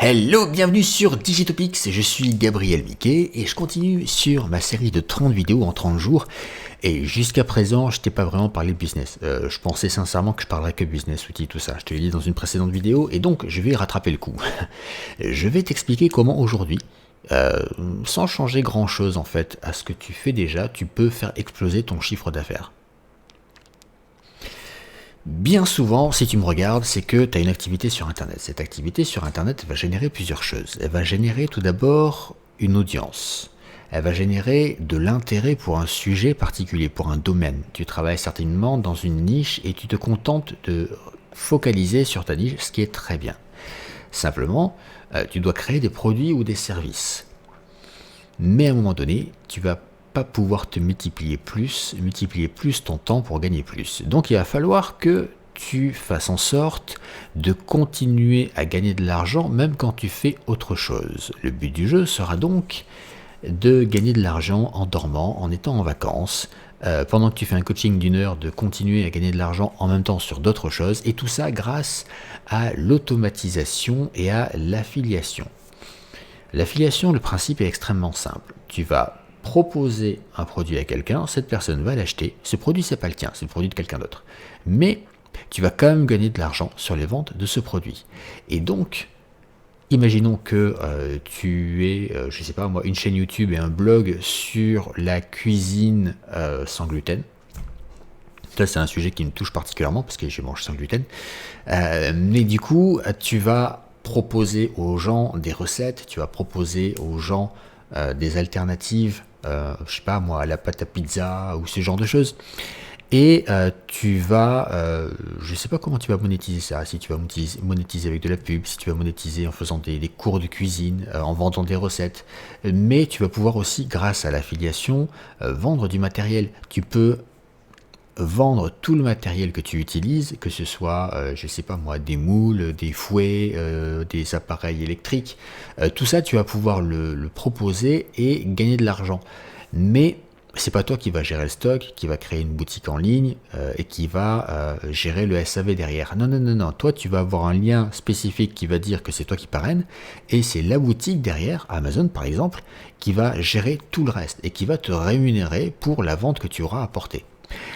Hello, bienvenue sur Digitopics, je suis Gabriel Miquet et je continue sur ma série de 30 vidéos en 30 jours. Et jusqu'à présent, je t'ai pas vraiment parlé de business. Je pensais sincèrement que je parlerais que business, outils, tout ça. Je te l'ai dit dans une précédente vidéo et donc je vais rattraper le coup. Je vais t'expliquer comment aujourd'hui, sans changer grand chose en fait à ce que tu fais déjà, tu peux faire exploser ton chiffre d'affaires. Bien souvent, si tu me regardes, c'est que tu as une activité sur Internet. Cette activité sur Internet va générer plusieurs choses. Elle va générer tout d'abord une audience. Elle va générer de l'intérêt pour un sujet particulier, pour un domaine. Tu travailles certainement dans une niche et tu te contentes de focaliser sur ta niche, ce qui est très bien. Simplement, tu dois créer des produits ou des services. Mais à un moment donné, tu vas pas pouvoir te multiplier plus ton temps pour gagner plus. Donc il va falloir que tu fasses en sorte de continuer à gagner de l'argent même quand tu fais autre chose. Le but du jeu sera donc de gagner de l'argent en dormant, en étant en vacances, pendant que tu fais un coaching d'une heure, de continuer à gagner de l'argent en même temps sur d'autres choses, et tout ça grâce à l'automatisation et à l'affiliation. L'affiliation, le principe est extrêmement simple. Tu vas proposer un produit à quelqu'un, cette personne va l'acheter, ce produit c'est pas le tien, c'est le produit de quelqu'un d'autre. Mais tu vas quand même gagner de l'argent sur les ventes de ce produit. Et donc, imaginons que tu aies, je sais pas moi, une chaîne YouTube et un blog sur la cuisine sans gluten. Ça, c'est un sujet qui me touche particulièrement parce que je mange sans gluten. Mais du coup, tu vas proposer aux gens des recettes, tu vas proposer aux gens des alternatives, je sais pas moi, à la pâte à pizza ou ce genre de choses. Et tu vas, je sais pas comment tu vas monétiser ça, si tu vas monétiser avec de la pub, si tu vas monétiser en faisant des cours de cuisine, en vendant des recettes, mais tu vas pouvoir aussi, grâce à l'affiliation, vendre du matériel. Tu peux vendre tout le matériel que tu utilises, que ce soit, je sais pas moi, des moules, des fouets, des appareils électriques, tout ça tu vas pouvoir le proposer et gagner de l'argent. Mais c'est pas toi qui va gérer le stock, qui va créer une boutique en ligne et qui va gérer le SAV derrière. Non, non, non, non. Toi, tu vas avoir un lien spécifique qui va dire que c'est toi qui parraine et c'est la boutique derrière, Amazon par exemple, qui va gérer tout le reste et qui va te rémunérer pour la vente que tu auras apportée.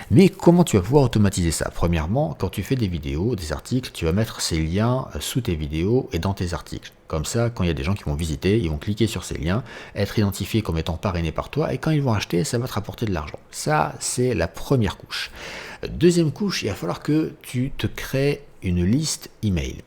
Mais comment tu vas pouvoir automatiser ça? Premièrement, quand tu fais des vidéos, des articles, tu vas mettre ces liens sous tes vidéos et dans tes articles. Comme ça, quand il y a des gens qui vont visiter, ils vont cliquer sur ces liens, être identifiés comme étant parrainés par toi, et quand ils vont acheter, ça va te rapporter de l'argent. Ça, c'est la première couche. Deuxième couche, il va falloir que tu te crées une liste email.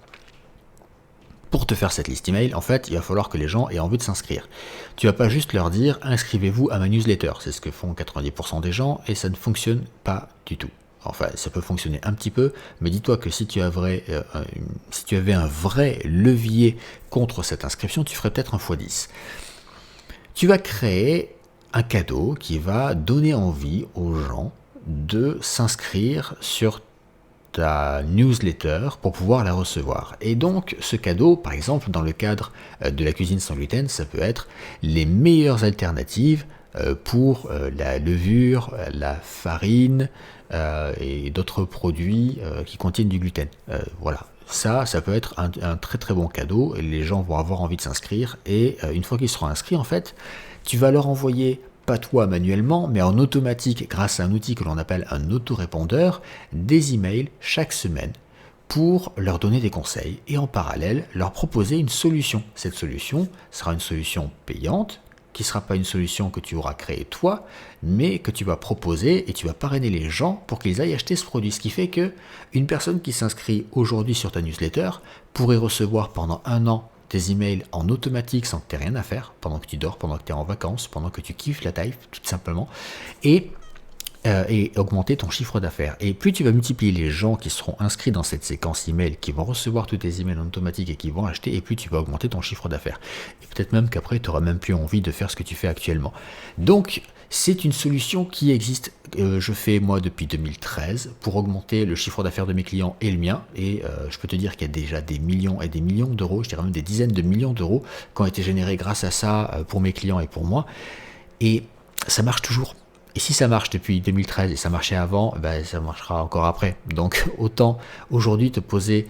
Pour te faire cette liste email, en fait, il va falloir que les gens aient envie de s'inscrire. Tu vas pas juste leur dire « inscrivez-vous à ma newsletter ». C'est ce que font 90% des gens et ça ne fonctionne pas du tout. Enfin, ça peut fonctionner un petit peu, mais dis-toi que si tu avais un vrai levier contre cette inscription, tu ferais peut-être un x10. Tu vas créer un cadeau qui va donner envie aux gens de s'inscrire sur ta newsletter pour pouvoir la recevoir. Et donc ce cadeau, par exemple dans le cadre de la cuisine sans gluten, ça peut être les meilleures alternatives pour la levure, la farine et d'autres produits qui contiennent du gluten. Voilà. Ça peut être un très très bon cadeau et les gens vont avoir envie de s'inscrire et une fois qu'ils seront inscrits, en fait, tu vas leur envoyer, pas toi manuellement, mais en automatique grâce à un outil que l'on appelle un autorépondeur, des emails chaque semaine pour leur donner des conseils et en parallèle leur proposer une solution. Cette solution sera une solution payante, qui ne sera pas une solution que tu auras créée toi, mais que tu vas proposer et tu vas parrainer les gens pour qu'ils aillent acheter ce produit. Ce qui fait que une personne qui s'inscrit aujourd'hui sur ta newsletter pourrait recevoir pendant 1 an tes emails en automatique sans que tu aies rien à faire, pendant que tu dors, pendant que tu es en vacances, pendant que tu kiffes la life, tout simplement, et augmenter ton chiffre d'affaires. Et plus tu vas multiplier les gens qui seront inscrits dans cette séquence email, qui vont recevoir tous tes emails en automatique et qui vont acheter, et plus tu vas augmenter ton chiffre d'affaires. Et peut-être même qu'après, tu n'auras même plus envie de faire ce que tu fais actuellement. Donc, c'est une solution qui existe, je fais moi depuis 2013, pour augmenter le chiffre d'affaires de mes clients et le mien, et je peux te dire qu'il y a déjà des millions et des millions d'euros, je dirais même des dizaines de millions d'euros qui ont été générés grâce à ça pour mes clients et pour moi, et ça marche toujours. Et si ça marche depuis 2013 et ça marchait avant, ben ça marchera encore après. Donc autant aujourd'hui te poser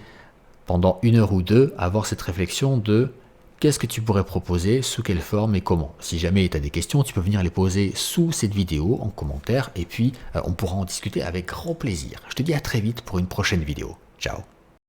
pendant 1 heure ou 2, avoir cette réflexion de qu'est-ce que tu pourrais proposer, sous quelle forme et comment. Si jamais tu as des questions, tu peux venir les poser sous cette vidéo en commentaire et puis on pourra en discuter avec grand plaisir. Je te dis à très vite pour une prochaine vidéo. Ciao.